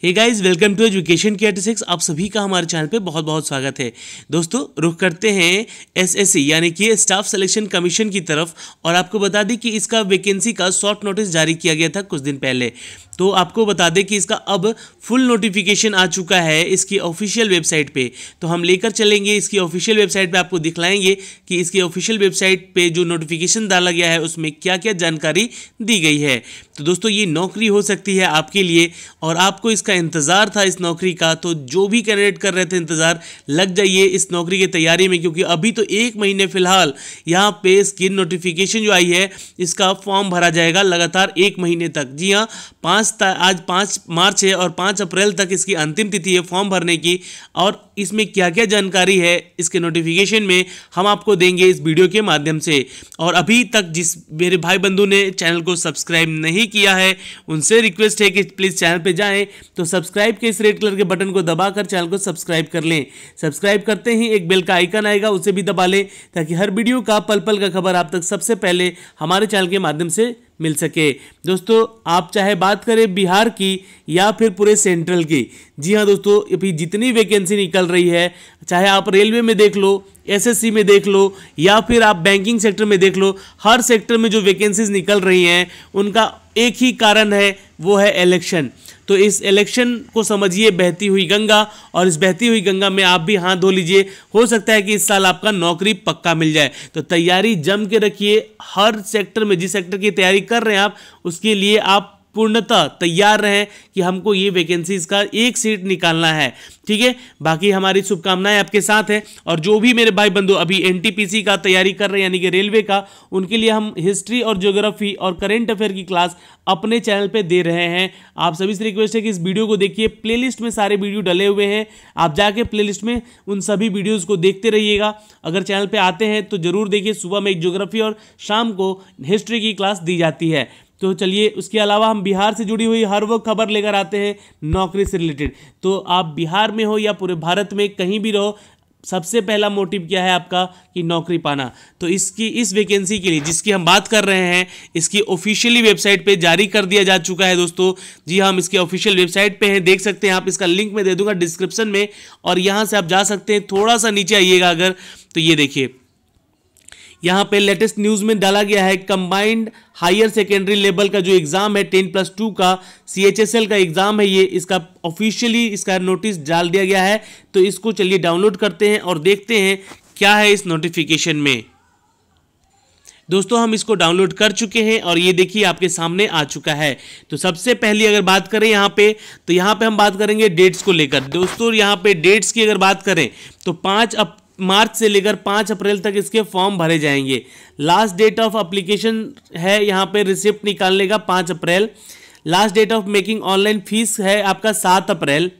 Hey guys, welcome to education के 86। आप सभी का हमारे चैनल पे बहुत बहुत स्वागत है। दोस्तों, रुख करते हैं एसएससी यानी कि स्टाफ सिलेक्शन कमीशन की तरफ। और आपको बता दें कि इसका वैकेंसी का शॉर्ट नोटिस जारी किया गया था कुछ दिन पहले। तो आपको बता दें कि इसका अब फुल नोटिफिकेशन आ चुका है इसकी ऑफिशियल वेबसाइट पे। तो हम लेकर चलेंगे इसकी ऑफिशियल वेबसाइट पे, आपको दिखलाएंगे कि इसकी ऑफिशियल वेबसाइट पे जो नोटिफिकेशन डाला गया है उसमें क्या क्या जानकारी दी गई है। तो दोस्तों, ये नौकरी हो सकती है आपके लिए और आपको इसका इंतज़ार था इस नौकरी का। तो जो भी कैंडिडेट कर रहे थे इंतज़ार, लग जाइए इस नौकरी की तैयारी में, क्योंकि अभी तो 1 महीने फिलहाल यहाँ पे इसकी नोटिफिकेशन जो आई है इसका फॉर्म भरा जाएगा लगातार 1 महीने तक। जी हाँ, आज 5 मार्च है और 5 अप्रैल तक इसकी अंतिम तिथि है फॉर्म भरने की। और इसमें क्या क्या जानकारी है इसके नोटिफिकेशन में हम आपको देंगे इस वीडियो के माध्यम से। और अभी तक जिस मेरे भाई बंधु ने चैनल को सब्सक्राइब नहीं किया है उनसे रिक्वेस्ट है कि प्लीज़ चैनल पे जाएं तो सब्सक्राइब के इस रेड कलर के बटन को दबाकर चैनल को सब्सक्राइब कर लें। सब्सक्राइब करते ही एक बेल का आइकन आएगा, उसे भी दबा लें ताकि हर वीडियो का पल पल का खबर आप तक सबसे पहले हमारे चैनल के माध्यम से मिल सके। दोस्तों, आप चाहे बात करें बिहार की या फिर पूरे सेंट्रल की, जी हाँ दोस्तों, अभी जितनी वैकेंसी निकल रही है, चाहे आप रेलवे में देख लो, एसएससी में देख लो या फिर आप बैंकिंग सेक्टर में देख लो, हर सेक्टर में जो वैकेंसीज निकल रही हैं उनका एक ही कारण है, वो है इलेक्शन। तो इस इलेक्शन को समझिए बहती हुई गंगा, और इस बहती हुई गंगा में आप भी हाथ धो लीजिए। हो सकता है कि इस साल आपका नौकरी पक्का मिल जाए। तो तैयारी जम के रखिए। हर सेक्टर में जिस सेक्टर की तैयारी कर रहे हैं आप, उसके लिए आप पूर्णतः तैयार रहें कि हमको ये वैकेंसीज का एक सीट निकालना है। ठीक है, बाकी हमारी शुभकामनाएं आपके साथ हैं। और जो भी मेरे भाई बंधु अभी एनटीपीसी का तैयारी कर रहे हैं यानी कि रेलवे का, उनके लिए हम हिस्ट्री और ज्योग्राफी और करंट अफेयर की क्लास अपने चैनल पे दे रहे हैं। आप सभी से रिक्वेस्ट है कि इस वीडियो को देखिए। प्लेलिस्ट में सारे वीडियो डले हुए हैं, आप जाके प्लेलिस्ट में उन सभी वीडियोज़ को देखते रहिएगा। अगर चैनल पर आते हैं तो जरूर देखिए, सुबह में एक ज्योग्राफी और शाम को हिस्ट्री की क्लास दी जाती है। तो चलिए, उसके अलावा हम बिहार से जुड़ी हुई हर वो खबर लेकर आते हैं नौकरी से रिलेटेड। तो आप बिहार में हो या पूरे भारत में कहीं भी रहो, सबसे पहला मोटिव क्या है आपका कि नौकरी पाना। तो इस वैकेंसी के लिए जिसकी हम बात कर रहे हैं, इसकी ऑफिशियली वेबसाइट पे जारी कर दिया जा चुका है दोस्तों। जी हाँ, हम इसके ऑफिशियल वेबसाइट पे हैं, देख सकते हैं आप। इसका लिंक मैं दे दूंगा डिस्क्रिप्शन में और यहाँ से आप जा सकते हैं। थोड़ा सा नीचे आइएगा अगर, तो ये देखिए यहाँ पे लेटेस्ट न्यूज़ में डाला गया है कंबाइंड हायर सेकेंडरी लेवल का जो एग्ज़ाम है 10+2 का CHSL का एग्ज़ाम है, ये इसका ऑफिशियली इसका नोटिस डाल दिया गया है। तो इसको चलिए डाउनलोड करते हैं और देखते हैं क्या है इस नोटिफिकेशन में। दोस्तों, हम इसको डाउनलोड कर चुके हैं और ये देखिए आपके सामने आ चुका है। तो सबसे पहली अगर बात करें यहाँ पे, तो यहाँ पे हम बात करेंगे डेट्स को लेकर। दोस्तों, यहाँ पे डेट्स की अगर बात करें तो 5 मार्च से लेकर 5 अप्रैल तक इसके फॉर्म भरे जाएंगे। लास्ट डेट ऑफ एप्लीकेशन है यहाँ पे रिसिप्ट निकालने का 5 April. Last date of making online fees है आपका 7 अप्रैल।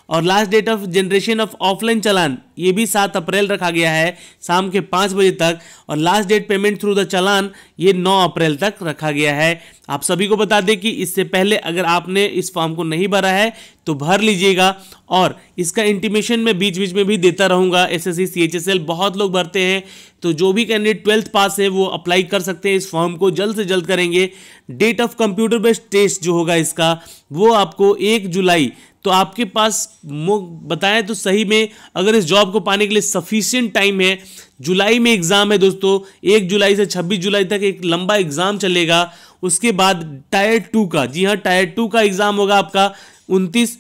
और last date of generation of offline चालान ये भी 7 अप्रैल रखा गया है शाम के 5 बजे तक। और last date payment through the चालान ये 9 अप्रैल तक रखा गया है। आप सभी को बता दें कि इससे पहले अगर आपने इस फॉर्म को नहीं भरा है तो भर लीजिएगा। और इसका इंटीमेशन मैं बीच बीच में भी देता रहूँगा। एसएससी CHSL बहुत लोग भरते हैं, तो जो भी कैंडिडेट 12th पास है वो अप्लाई कर सकते हैं। इस फॉर्म को जल्द से जल्द करेंगे। Date of computer based test जो होगा इसका, वो आपको 1 जुलाई। तो आपके पास बताएं तो सही में अगर इस जॉब को पाने के लिए सफिशिएंट टाइम है। जुलाई में एग्ज़ाम है दोस्तों, 1 जुलाई से 26 जुलाई तक एक लंबा एग्ज़ाम चलेगा। उसके बाद टायर 2 का, जी हाँ, टायर 2 का एग्ज़ाम होगा आपका 29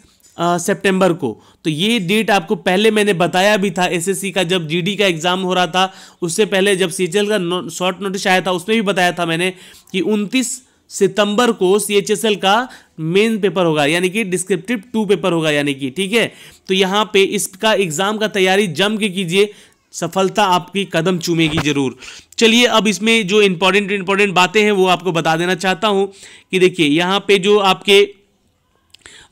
सितंबर को। तो ये डेट आपको पहले मैंने बताया भी था एसएससी का, जब जीडी का एग्ज़ाम हो रहा था उससे पहले, जब CHSL का शॉर्ट नोटिस आया था उसमें भी बताया था मैंने कि 29 सितंबर को CHSL का मेन पेपर होगा, यानी कि डिस्क्रिप्टिव 2 पेपर होगा, यानी कि ठीक है। तो यहाँ पे इसका एग्ज़ाम का तैयारी जम के कीजिए, सफलता आपकी कदम चूमेगी जरूर। चलिए, अब इसमें जो इंपॉर्टेंट बातें हैं वो आपको बता देना चाहता हूँ कि देखिए यहाँ पे जो आपके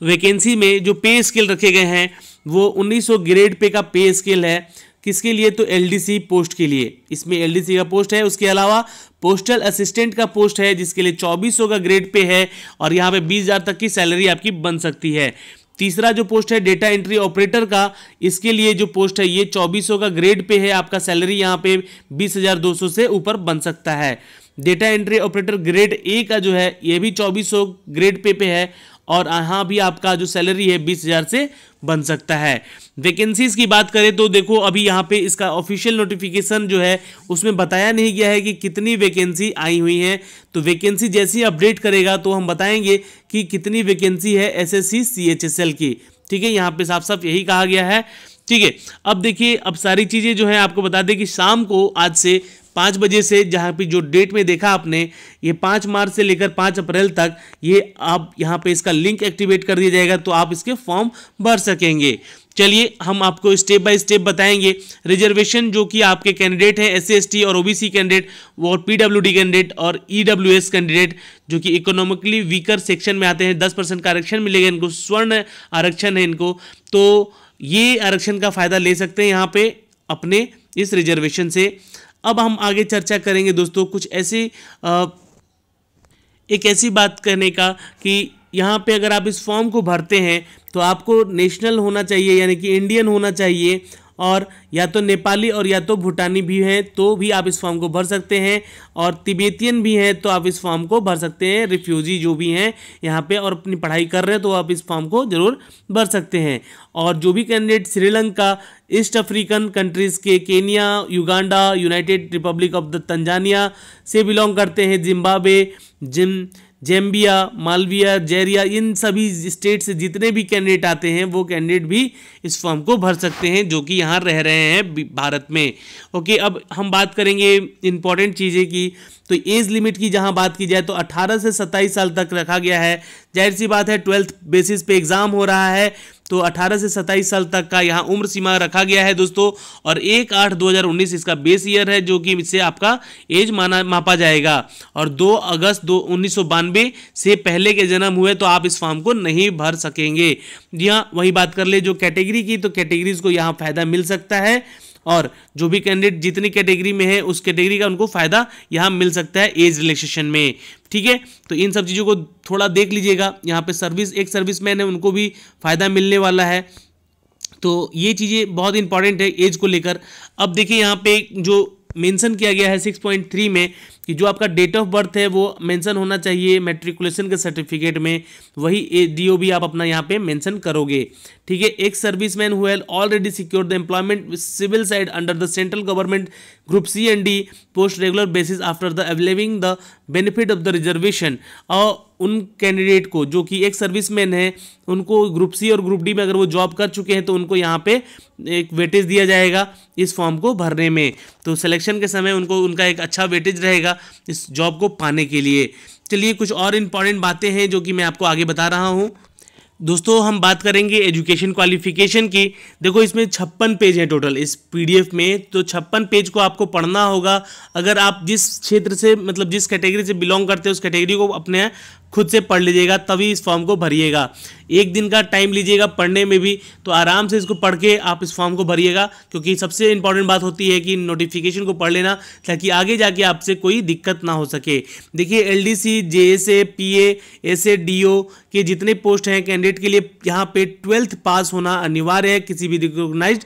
वैकेंसी में जो पे स्केल रखे गए हैं वो 1900 ग्रेड पे का पे स्केल है। किसके लिए? तो LDC पोस्ट के लिए, इसमें LDC का पोस्ट है। उसके अलावा पोस्टल असिस्टेंट का पोस्ट है जिसके लिए 2400 का ग्रेड पे है और यहाँ पे 20,000 तक की सैलरी आपकी बन सकती है। तीसरा जो पोस्ट है डेटा एंट्री ऑपरेटर का, इसके लिए जो पोस्ट है ये 2400 का ग्रेड पे है। आपका सैलरी यहाँ पे 20,200 से ऊपर बन सकता है। Data entry operator grade A का जो है ये भी 2400 ग्रेड पे है और यहाँ भी आपका जो सैलरी है 20,000 से बन सकता है। वैकेंसीज की बात करें तो देखो अभी यहाँ पे इसका ऑफिशियल नोटिफिकेशन जो है उसमें बताया नहीं गया है कि कितनी वैकेंसी आई हुई है। तो वैकेंसी जैसे ही अपडेट करेगा तो हम बताएंगे कि कितनी वैकेंसी है एसएससी सीएचएसएल की। ठीक है, यहाँ पे साफ साफ यही कहा गया है। ठीक है, अब देखिए, अब सारी चीज़ें जो है आपको बता दें कि शाम को आज से 5 बजे से, जहाँ पे जो डेट में देखा आपने, ये 5 मार्च से लेकर 5 अप्रैल तक, ये आप यहाँ पे इसका लिंक एक्टिवेट कर दिया जाएगा तो आप इसके फॉर्म भर सकेंगे। चलिए हम आपको स्टेप बाय स्टेप बताएंगे। रिजर्वेशन जो कि आपके कैंडिडेट हैं एससी एसटी और ओबीसी कैंडिडेट और पीडब्ल्यूडी कैंडिडेट और ईडब्ल्यूएस कैंडिडेट जो कि इकोनॉमिकली वीकर सेक्शन में आते हैं, 10% का आरक्षण मिलेगा इनको, स्वर्ण आरक्षण है इनको, तो ये आरक्षण का फायदा ले सकते हैं यहाँ पे अपने इस रिजर्वेशन से। अब हम आगे चर्चा करेंगे दोस्तों कुछ ऐसी एक ऐसी बात करने का कि यहाँ पे अगर आप इस फॉर्म को भरते हैं तो आपको नेशनल होना चाहिए, यानी कि इंडियन होना चाहिए, और या तो नेपाली और या तो भूटानी भी हैं तो भी आप इस फॉर्म को भर सकते हैं, और तिब्बतियन भी हैं तो आप इस फॉर्म को भर सकते हैं, रिफ्यूजी जो भी हैं यहाँ पे और अपनी पढ़ाई कर रहे हैं तो आप इस फॉर्म को ज़रूर भर सकते हैं। और जो भी candidate Sri Lanka, east African countries के, Kenya, Uganda, United Republic of the Tanzania से बिलोंग करते हैं, जिम्बाब्वे, जैम्बिया, मालविया, जैरिया, इन सभी स्टेट से जितने भी कैंडिडेट आते हैं वो कैंडिडेट भी इस फॉर्म को भर सकते हैं जो कि यहाँ रह रहे हैं भारत में। ओके, अब हम बात करेंगे इंपॉर्टेंट चीज़ें की। तो एज लिमिट की जहाँ बात की जाए तो 18 से 27 साल तक रखा गया है। जाहिर सी बात है 12th बेसिस पे एग्ज़ाम हो रहा है तो 18 से 27 साल तक का यहाँ उम्र सीमा रखा गया है दोस्तों। और 1/8/2019 इसका बेस ईयर है जो कि इससे आपका एज मापा जाएगा। और 2 अगस्त 1992 से पहले के जन्म हुए तो आप इस फॉर्म को नहीं भर सकेंगे। यहाँ वही बात कर ले जो कैटेगरी की, तो कैटेगरीज को यहाँ फ़ायदा मिल सकता है, और जो भी कैंडिडेट जितनी कैटेगरी में है उस कैटेगरी का उनको फ़ायदा यहाँ मिल सकता है एज रिलैक्सेशन में। ठीक है, तो इन सब चीज़ों को थोड़ा देख लीजिएगा। यहाँ पे एक सर्विसमैन है उनको भी फ़ायदा मिलने वाला है, तो ये चीज़ें बहुत इंपॉर्टेंट है एज को लेकर। अब देखिए यहाँ पे जो मेंशन किया गया है 6.3 में कि जो आपका डेट ऑफ बर्थ है वो मेंशन होना चाहिए मैट्रिकुलेशन के सर्टिफिकेट में, वही DOB आप अपना यहाँ पे मेंशन करोगे। ठीक है, एक serviceman who have already secured the employment civil side under the central government group C and D post regular basis after the availing the benefit of the reservation. और उन कैंडिडेट को जो कि एक सर्विसमैन है उनको ग्रुप C और group D में अगर वो जॉब कर चुके हैं तो उनको यहाँ पे एक वेटेज दिया जाएगा इस फॉर्म को भरने में, तो सिलेक्शन के समय उनको उनका एक अच्छा वेटेज रहेगा इस जॉब को पाने के लिए। चलिए कुछ और इम्पॉर्टेंट बातें हैं जो कि मैं आपको आगे बता रहा हूँ। दोस्तों हम बात करेंगे एजुकेशन क्वालिफिकेशन की। देखो इसमें 56 पेज है टोटल इस PDF में, तो 56 पेज को आपको पढ़ना होगा। अगर आप जिस क्षेत्र से मतलब जिस कैटेगरी से बिलोंग करते हैं उस कैटेगरी को अपने खुद से पढ़ लीजिएगा तभी इस फॉर्म को भरिएगा। एक दिन का टाइम लीजिएगा पढ़ने में भी, तो आराम से इसको पढ़ के आप इस फॉर्म को भरिएगा, क्योंकि सबसे इंपॉर्टेंट बात होती है कि नोटिफिकेशन को पढ़ लेना ताकि आगे जाके आपसे कोई दिक्कत ना हो सके। देखिए LDC, JSA, PA, SA, DO के जितने पोस्ट हैं कैंडिडेट के लिए यहाँ पे 12th पास होना अनिवार्य है किसी भी रिकॉग्नाइज्ड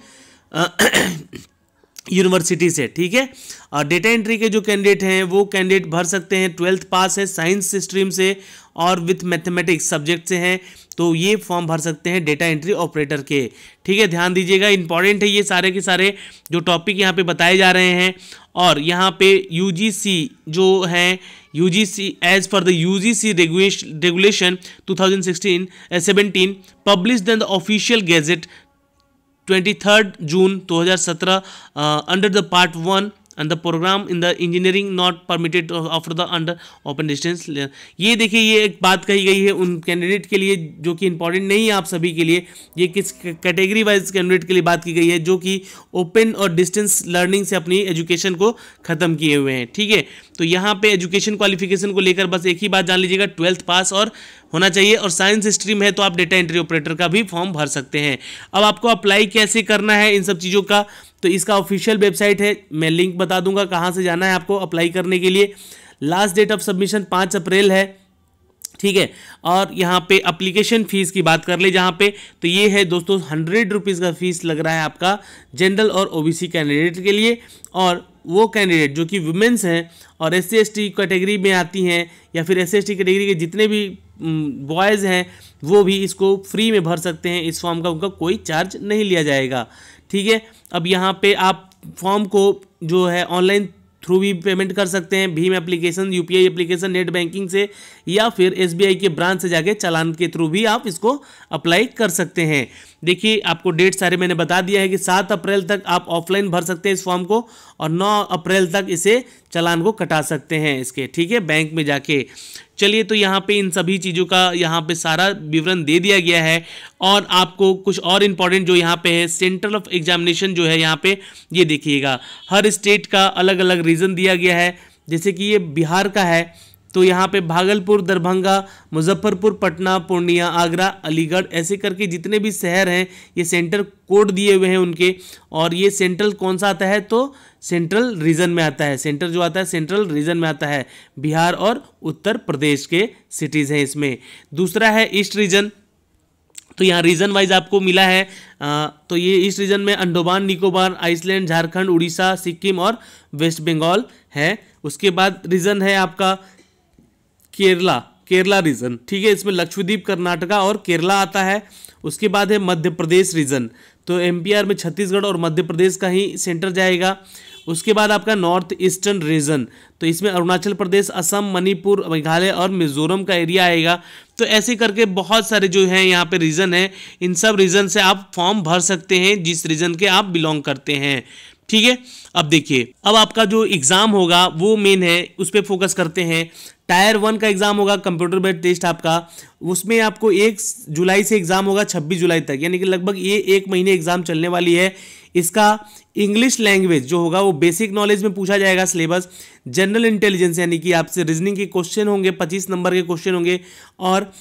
यूनिवर्सिटी से। ठीक है, और डेटा एंट्री के जो कैंडिडेट हैं वो कैंडिडेट भर सकते हैं 12th पास है साइंस स्ट्रीम से और विथ मैथमेटिक्स सब्जेक्ट से हैं, तो ये फॉर्म भर सकते हैं डेटा एंट्री ऑपरेटर के। ठीक है, ध्यान दीजिएगा, इंपॉर्टेंट है ये सारे के सारे जो टॉपिक यहाँ पे बताए जा रहे हैं। और यहाँ पे UGC जो है UGC as per the UGC regulation 2016-17 publish the official gazette 23rd June 2017 under the part 1 and the program in the engineering not permitted after the under open distance। ये देखिए ये एक बात कही गई है उन कैंडिडेट के लिए जो कि इंपॉर्टेंट नहीं है आप सभी के लिए। ये किस कैटेगरी वाइज कैंडिडेट के लिए बात की गई है जो कि ओपन और डिस्टेंस लर्निंग से अपनी एजुकेशन को ख़त्म किए हुए हैं। ठीक है, तो यहाँ पे एजुकेशन क्वालिफिकेशन को लेकर बस एक ही बात जान लीजिएगा, 12th पास और होना चाहिए, और साइंस स्ट्रीम है तो आप डेटा एंट्री ऑपरेटर का भी फॉर्म भर सकते हैं। अब आपको अप्लाई कैसे करना है इन सब चीज़ों का, तो इसका ऑफिशियल वेबसाइट है, मैं लिंक बता दूंगा कहाँ से जाना है आपको अप्लाई करने के लिए। लास्ट डेट ऑफ सबमिशन 5 अप्रैल है। ठीक है, और यहाँ पे अप्लीकेशन फ़ीस की बात कर ले जहाँ पे, तो ये है दोस्तों 100 रुपीज़ का फीस लग रहा है आपका जनरल और OBC कैंडिडेट के लिए, और वो कैंडिडेट जो कि वुमेन्स हैं और SC/ST कैटेगरी में आती हैं या फिर SC/ST कैटेगरी के जितने भी बॉयज़ हैं वो भी इसको फ्री में भर सकते हैं। इस फॉर्म का उनका कोई चार्ज नहीं लिया जाएगा। ठीक है, अब यहाँ पे आप फॉर्म को जो है ऑनलाइन थ्रू भी पेमेंट कर सकते हैं, Bhim application, UPI application, net banking से, या फिर SBI के ब्रांच से जाके चालान के थ्रू भी आप इसको अप्लाई कर सकते हैं। देखिए आपको डेट सारे मैंने बता दिया है कि 7 अप्रैल तक आप ऑफलाइन भर सकते हैं इस फॉर्म को और 9 अप्रैल तक इसे चालान को कटा सकते हैं इसके, ठीक है, बैंक में जाके। चलिए, तो यहाँ पे इन सभी चीज़ों का यहाँ पे सारा विवरण दे दिया गया है। और आपको कुछ और इम्पॉर्टेंट जो यहाँ पे है, सेंटर ऑफ एग्जामिनेशन जो है यहाँ पे ये देखिएगा, हर स्टेट का अलग अलग रीज़न दिया गया है। जैसे कि ये बिहार का है तो यहाँ पे भागलपुर, दरभंगा, मुजफ्फरपुर, पटना, पूर्णिया, आगरा, अलीगढ़, ऐसे करके जितने भी शहर हैं ये सेंटर कोड दिए हुए हैं उनके। और ये सेंट्रल कौन सा आता है, तो सेंट्रल रीजन में आता है, सेंटर जो आता है सेंट्रल रीजन में आता है। बिहार और उत्तर प्रदेश के सिटीज़ हैं इसमें। दूसरा है ईस्ट रीजन, तो यहाँ रीजन वाइज आपको मिला है। तो ये ईस्ट रीजन में अंडोमान निकोबार, आइसलैंड, झारखंड, उड़ीसा, सिक्किम और वेस्ट बंगाल है। उसके बाद रीजन है आपका केरला रीजन, ठीक है, इसमें लक्षद्वीप, कर्नाटका और केरला आता है। उसके बाद है मध्य प्रदेश रीजन, तो MPR में छत्तीसगढ़ और मध्य प्रदेश का ही सेंटर जाएगा। उसके बाद आपका नॉर्थ ईस्टर्न रीजन, तो इसमें अरुणाचल प्रदेश, असम, मणिपुर, मेघालय और मिजोरम का एरिया आएगा। तो ऐसे करके बहुत सारे जो हैं यहाँ पे रीजन है, इन सब रीजन से आप फॉर्म भर सकते हैं जिस रीजन के आप बिलोंग करते हैं। ठीक है, अब देखिए, अब आपका जो एग्ज़ाम होगा वो मेन है, उस पर फोकस करते हैं। टायर 1 का एग्ज़ाम होगा, कंप्यूटर बेस्ड टेस्ट आपका, उसमें आपको 1 जुलाई से एग्ज़ाम होगा 26 जुलाई तक, यानी कि लगभग ये 1 महीने एग्ज़ाम चलने वाली है। इसका इंग्लिश लैंग्वेज जो होगा वो बेसिक नॉलेज में पूछा जाएगा सिलेबस, जनरल इंटेलिजेंस यानी कि आपसे रीजनिंग के क्वेश्चन होंगे, 25 नंबर के क्वेश्चन होंगे, और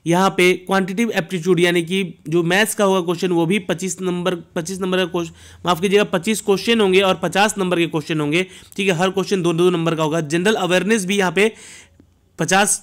यहाँ पे क्वांटिटिव एप्टीट्यूड यानी कि जो मैथ्स का होगा क्वेश्चन वो भी 25 नंबर का क्वेश्चन, माफ कीजिएगा 25 क्वेश्चन होंगे और 50 नंबर के क्वेश्चन होंगे। ठीक है, हर क्वेश्चन 2-2 नंबर का होगा। जनरल अवेयरनेस भी यहाँ पे 50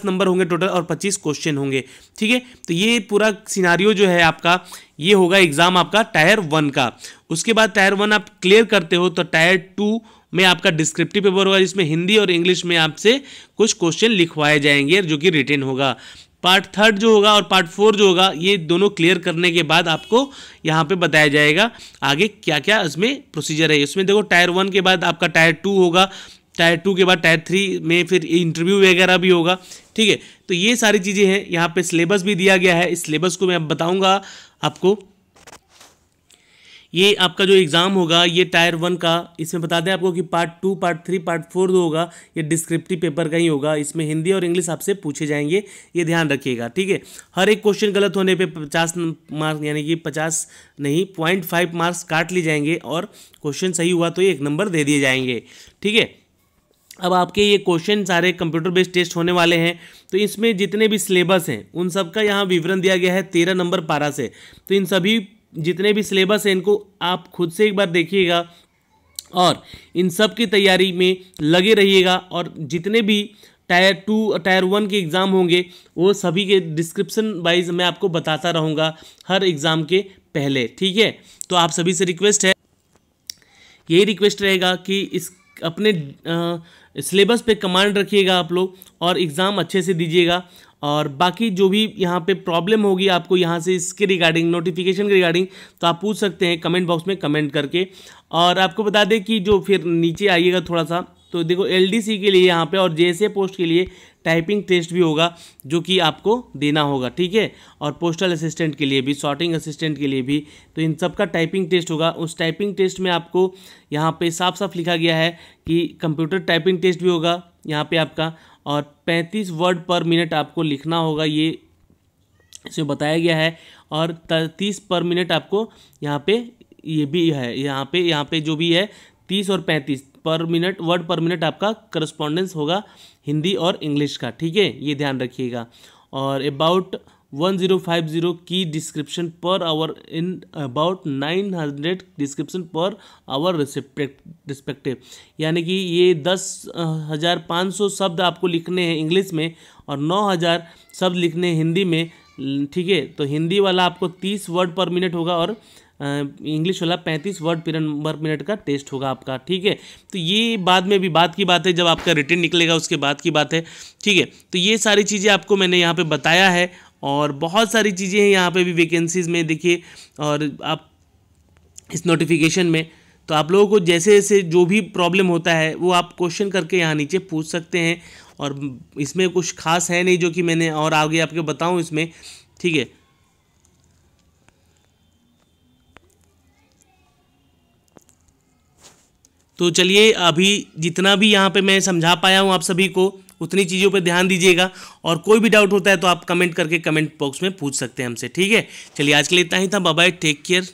नंबर होंगे टोटल और 25 क्वेश्चन होंगे। ठीक है, तो ये पूरा सिनारियो जो है आपका, ये होगा एग्जाम आपका टायर 1 का। उसके बाद टायर 1 आप क्लियर करते हो तो टायर 2 में आपका डिस्क्रिप्टिव पेपर होगा, जिसमें हिंदी और इंग्लिश में आपसे कुछ क्वेश्चन लिखवाए जाएंगे जो कि रिटन होगा। पार्ट 3 जो होगा और पार्ट 4 जो होगा, ये दोनों क्लियर करने के बाद आपको यहाँ पे बताया जाएगा आगे क्या क्या इसमें प्रोसीजर है। इसमें देखो टायर 1 के बाद आपका टायर 2 होगा, टायर 2 के बाद टायर 3 में फिर इंटरव्यू वगैरह भी होगा। ठीक है, तो ये सारी चीज़ें हैं। यहाँ पे सिलेबस भी दिया गया है, इस सिलेबस को मैं अब बताऊँगा आपको। ये आपका जो एग्ज़ाम होगा ये टायर 1 का, इसमें बता दें आपको कि पार्ट 2, पार्ट 3, पार्ट 4 जो होगा ये डिस्क्रिप्टिव पेपर का ही होगा। इसमें हिंदी और इंग्लिश आपसे पूछे जाएंगे, ये ध्यान रखिएगा। ठीक है, हर एक क्वेश्चन गलत होने पे 50 मार्क्स यानी कि 50 नहीं 0.5 मार्क्स काट लिए जाएंगे और क्वेश्चन सही हुआ तो 1 नंबर दे दिए जाएंगे। ठीक है, अब आपके ये क्वेश्चन सारे कंप्यूटर बेस्ड टेस्ट होने वाले हैं, तो इसमें जितने भी सिलेबस हैं उन सब का यहाँ विवरण दिया गया है 13 नंबर पारा से। तो इन सभी जितने भी सिलेबस हैं इनको आप खुद से एक बार देखिएगा और इन सब की तैयारी में लगे रहिएगा। और जितने भी टायर 2 टायर 1 के एग्ज़ाम होंगे वो सभी के डिस्क्रिप्शन वाइज मैं आपको बताता रहूँगा हर एग्ज़ाम के पहले। ठीक है, तो आप सभी से रिक्वेस्ट है, यही रिक्वेस्ट रहेगा कि इस अपने सिलेबस पे कमांड रखिएगा आप लोग और एग्ज़ाम अच्छे से दीजिएगा। और बाकी जो भी यहाँ पे प्रॉब्लम होगी आपको यहाँ से इसके रिगार्डिंग, नोटिफिकेशन के रिगार्डिंग, तो आप पूछ सकते हैं कमेंट बॉक्स में कमेंट करके। और आपको बता दें कि जो फिर नीचे आइएगा थोड़ा सा, तो देखो LDC के लिए यहाँ पे और JSA पोस्ट के लिए टाइपिंग टेस्ट भी होगा जो कि आपको देना होगा। ठीक है, और पोस्टल असिस्टेंट के लिए भी, सॉर्टिंग असिस्टेंट के लिए भी, तो इन सब का टाइपिंग टेस्ट होगा। उस टाइपिंग टेस्ट में आपको यहाँ पे साफ साफ लिखा गया है कि कंप्यूटर टाइपिंग टेस्ट भी होगा यहाँ पे आपका, और 35 वर्ड पर मिनट आपको लिखना होगा, ये इसमें बताया गया है। और 30 पर मिनट आपको यहाँ पे ये भी है, यहाँ पे जो भी है 30 और 35 पर मिनट वर्ड पर मिनट आपका करस्पॉन्डेंस होगा हिंदी और इंग्लिश का। ठीक है, ये ध्यान रखिएगा। और अबाउट 1050 की description per hour in about 900 description per hour respective, यानी कि ये 10,500 शब्द आपको लिखने हैं इंग्लिश में और 9,000 शब्द लिखने हैं हिंदी में। ठीक है, तो हिंदी वाला आपको 30 वर्ड पर मिनट होगा और इंग्लिश वाला 35 वर्ड पर मिनट का टेस्ट होगा आपका, ठीक है। तो ये बाद में भी बात की बात है, जब आपका रिटन निकलेगा उसके बाद की बात है, ठीक है। तो ये सारी चीज़ें आपको मैंने यहाँ पे बताया है, और बहुत सारी चीज़ें हैं यहाँ पे भी वैकेंसीज़ में देखिए, और आप इस नोटिफिकेशन में, तो आप लोगों को जैसे जैसे जो भी प्रॉब्लम होता है वो आप क्वेश्चन करके यहाँ नीचे पूछ सकते हैं, और इसमें कुछ खास है नहीं जो कि मैंने और आगे आपको बताऊँ इसमें, ठीक है। तो चलिए, अभी जितना भी यहाँ पे मैं समझा पाया हूँ आप सभी को, उतनी चीज़ों पे ध्यान दीजिएगा, और कोई भी डाउट होता है तो आप कमेंट करके कमेंट बॉक्स में पूछ सकते हैं हमसे, ठीक है। चलिए आज के लिए इतना ही था, बाय बाय, टेक केयर।